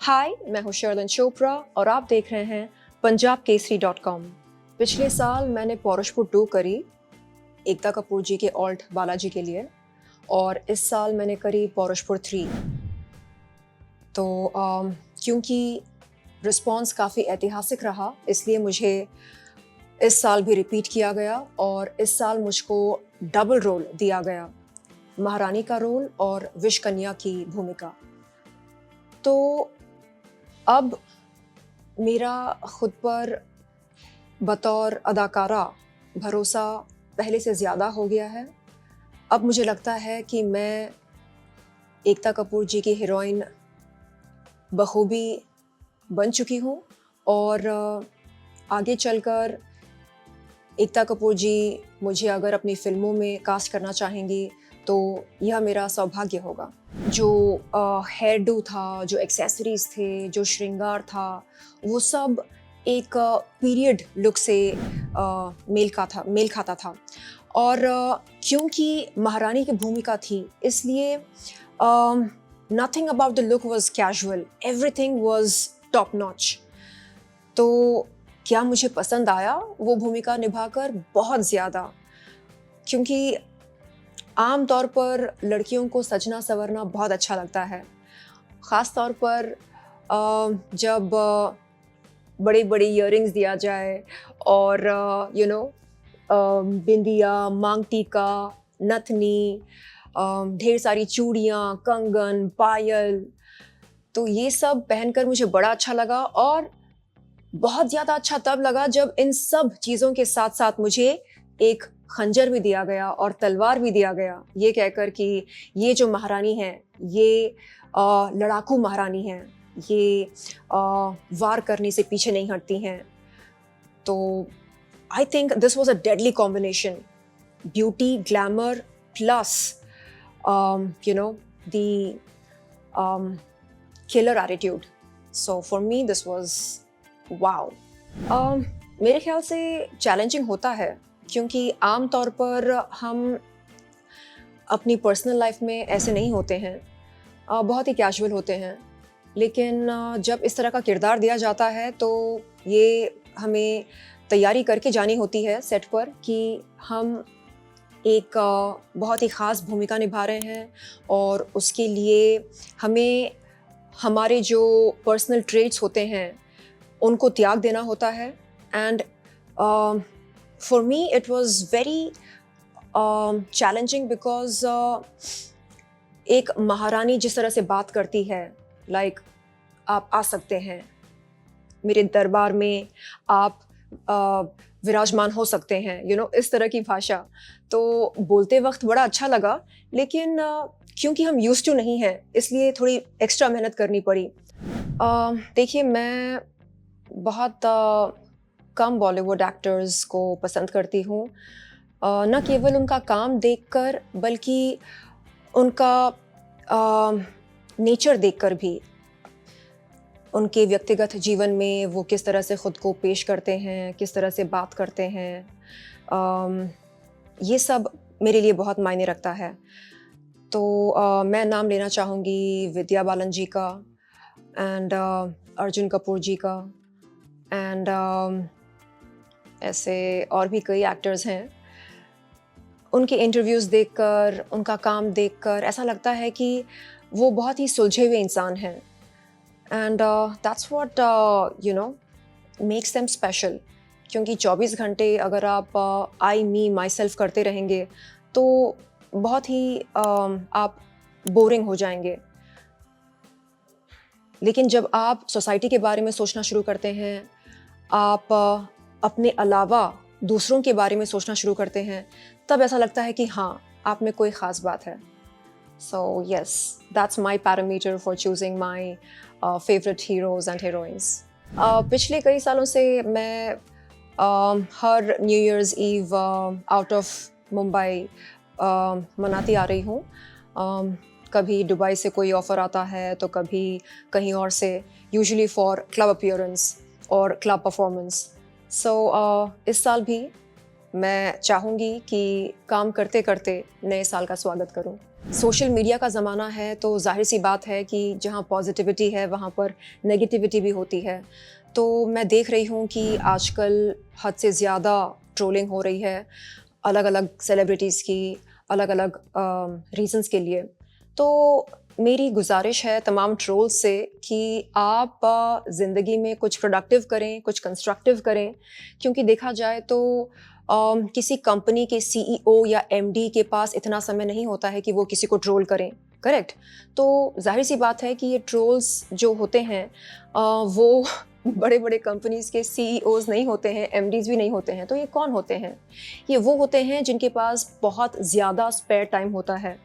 हाय, मैं हूँ शर्लिन चोपड़ा और आप देख रहे हैं punjabkesari.com। पिछले साल मैंने पौरुषपुर 2 करी एकता कपूर जी के ऑल्ट बालाजी के लिए और इस साल मैंने करी पौरुषपुर 3। तो क्योंकि रिस्पॉन्स काफ़ी ऐतिहासिक रहा इसलिए मुझे इस साल भी रिपीट किया गया और इस साल मुझको डबल रोल दिया गया, महारानी का रोल और विष कन्या की भूमिका। तो अब मेरा खुद पर बतौर अदाकारा भरोसा पहले से ज़्यादा हो गया है। अब मुझे लगता है कि मैं एकता कपूर जी की हीरोइन बखूबी बन चुकी हूँ और आगे चलकर एकता कपूर जी मुझे अगर अपनी फ़िल्मों में कास्ट करना चाहेंगी तो यह मेरा सौभाग्य होगा। जो हेयर डू था, जो एक्सेसरीज़ थे, जो श्रृंगार था, वो सब एक पीरियड लुक से मेल खाता था और क्योंकि महारानी की भूमिका थी इसलिए nothing about the look was casual, everything was top notch. तो क्या मुझे पसंद आया वो भूमिका निभाकर? बहुत ज़्यादा, क्योंकि आम तौर पर लड़कियों को सजना संवरना बहुत अच्छा लगता है, ख़ास तौर पर जब बड़ी बड़ी इयररिंग्स दिया जाए और बिंदिया, मांग टीका, नथनी, ढेर सारी चूड़ियाँ, कंगन, पायल, तो ये सब पहनकर मुझे बड़ा अच्छा लगा और बहुत ज़्यादा अच्छा तब लगा जब इन सब चीज़ों के साथ साथ मुझे एक खंजर भी दिया गया और तलवार भी दिया गया, ये कहकर कि ये जो महारानी है ये लड़ाकू महारानी है, ये वार करने से पीछे नहीं हटती हैं। तो I think this was a deadly combination, beauty, glamour plus the killer attitude. So for me this was wow. मेरे ख्याल से चैलेंजिंग होता है क्योंकि आम तौर पर हम अपनी पर्सनल लाइफ में ऐसे नहीं होते हैं, बहुत ही कैजुअल होते हैं, लेकिन जब इस तरह का किरदार दिया जाता है तो ये हमें तैयारी करके जानी होती है सेट पर कि हम एक बहुत ही ख़ास भूमिका निभा रहे हैं और उसके लिए हमें हमारे जो पर्सनल ट्रेट्स होते हैं उनको त्याग देना होता है। And for me it was very challenging because एक महारानी जिस तरह से बात करती है, लाइक आप आ सकते हैं मेरे दरबार में, आप विराजमान हो सकते हैं, इस तरह की भाषा तो बोलते वक्त बड़ा अच्छा लगा, लेकिन क्योंकि हम यूज्ड टू नहीं हैं इसलिए थोड़ी एक्स्ट्रा मेहनत करनी पड़ी। देखिए, मैं बहुत कम बॉलीवुड एक्टर्स को पसंद करती हूँ, न केवल उनका काम देखकर बल्कि उनका नेचर देखकर भी, उनके व्यक्तिगत जीवन में वो किस तरह से ख़ुद को पेश करते हैं, किस तरह से बात करते हैं, ये सब मेरे लिए बहुत मायने रखता है। तो मैं नाम लेना चाहूँगी विद्या बालन जी का एंड अर्जुन कपूर जी का एंड ऐसे और भी कई एक्टर्स हैं। उनके इंटरव्यूज़ देखकर, उनका काम देखकर ऐसा लगता है कि वो बहुत ही सुलझे हुए इंसान हैं and that's what makes them special. क्योंकि 24 घंटे अगर आप आई मी माई सेल्फ करते रहेंगे तो बहुत ही आप बोरिंग हो जाएंगे, लेकिन जब आप सोसाइटी के बारे में सोचना शुरू करते हैं, आप अपने अलावा दूसरों के बारे में सोचना शुरू करते हैं, तब ऐसा लगता है कि हाँ, आप में कोई ख़ास बात है। So yes, that's my parameter for choosing my favourite heroes and heroines. पिछले कई सालों से मैं हर new year's eve out of Mumbai मनाती आ रही हूँ। कभी दुबई से कोई ऑफ़र आता है तो कभी कहीं और से, यूजुअली फॉर क्लब अपीयरेंस और क्लब परफॉर्मेंस। सो इस साल भी मैं चाहूँगी कि काम करते करते नए साल का स्वागत करूँ। सोशल मीडिया का ज़माना है तो ज़ाहिर सी बात है कि जहाँ पॉजिटिविटी है वहाँ पर नेगेटिविटी भी होती है। तो मैं देख रही हूँ कि आजकल हद से ज़्यादा ट्रोलिंग हो रही है अलग-अलग सेलिब्रिटीज़ की, अलग-अलग रीज़न्स के लिए। तो मेरी गुज़ारिश है तमाम ट्रोल्स से कि आप ज़िंदगी में कुछ प्रोडक्टिव करें, कुछ कंस्ट्रक्टिव करें, क्योंकि देखा जाए तो किसी कंपनी के सीईओ या एमडी के पास इतना समय नहीं होता है कि वो किसी को ट्रोल करें, करेक्ट? तो ज़ाहिर-सी बात है कि ये ट्रोल्स जो होते हैं वो बड़े-बड़े कंपनीज़ के सीईओज़ नहीं होते हैं, एमडीज़ भी नहीं होते हैं, तो ये कौन होते हैं? ये वो होते हैं जिनके पास बहुत ज़्यादा स्पेयर टाइम होता है।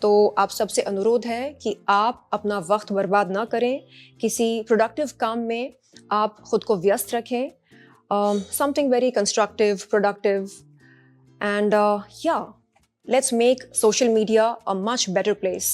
तो आप सबसे अनुरोध है कि आप अपना वक्त बर्बाद ना करें, किसी प्रोडक्टिव काम में आप खुद को व्यस्त रखें, something very constructive, productive, and या let's make social media a much better place.